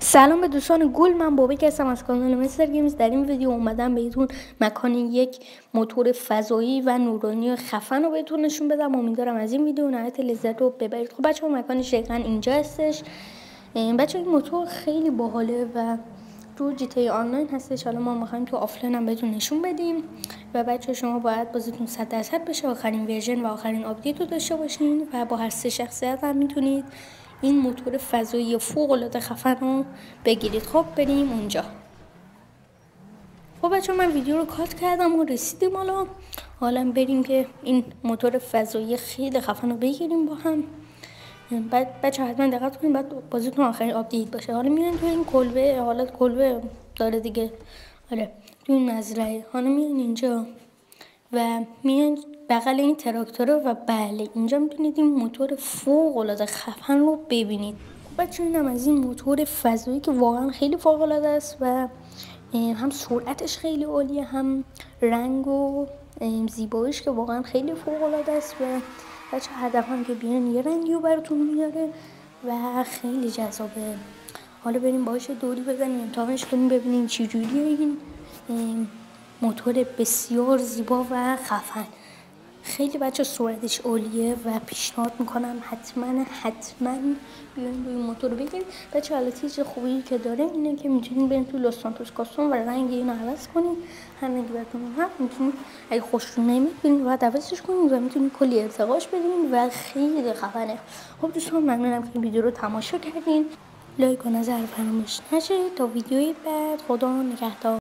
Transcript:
سلام به دوستان گل، من بابک هستم از کانال مستر گیمز. در این ویدیو اومدم بهتون مکان یک موتور فضایی و نورانی خفن رو بهتون نشون بدم. امیدوارم از این ویدیو نهایت لذت رو ببرید. خب بچه‌ها، مکانش دقیقاً اینجا هستش. بچه‌ها این موتور خیلی باحاله و تو جی تی آنلاین هستش. حالا ما می‌خوایم تو آفلاین هم بهتون نشون بدیم و بچه‌ها شما باید بازیتون 100% بشه، آخرین ورژن و آخرین آپدیت رو داشته باشین و با هر سه شخصیت هم میتونید این موتور فضایی فوق‌العاده خفن رو بگیرید. خب بریم اونجا. خب بچه‌ها، من ویدیو رو کات کردم و رسیدیم. حالا بریم که این موتور فضایی خیلی خفن رو بگیریم با هم. بعد بچه‌ها حتما دقت کنید، بعد بازیتون آخرین آپدیت باشه. حالا میان تو این کلبه، حالت کلبه داره دیگه. آره، تو این مزرعه. حالا میان اینجا و میان بغل این تراکتوره و بله اینجا میتونید این موتور فوق العاده خفن رو ببینید. بچه اینم از این موتور فضایی که واقعا خیلی فوق العاده است و هم سرعتش خیلی عالیه، هم رنگ و زیباییش که واقعا خیلی فوق العاده است و بچه هدف هم که بیان یه رنگی رو براتون میاره و خیلی جذابه. حالا بریم باهاش دوری بزنیم، امتحانش کنیم ببینیم چی جوریه این موتور بسیار زیبا و خفن. خیلی بچه سرعتش عالیه و پیشنهاد میکنم حتما بیاین روی موتور رو بگیرید. بچه حالا چیز خوبی که داره اینه که میتونید برین تو لس سانتوس کاستوم و رنگ اینو عوض کنید. هر رنگی براتون میتونید، اگه خوشتون نمیاد برین راحت عوضش کنید و میتونید کلی ارتقاش بدین و خیلی خفنه. خب دوستان، ممنونم که این ویدیو رو تماشا کردین. لایک و نظر فراموش نشه. تا ویدیوی بعد، خدا نگهدار.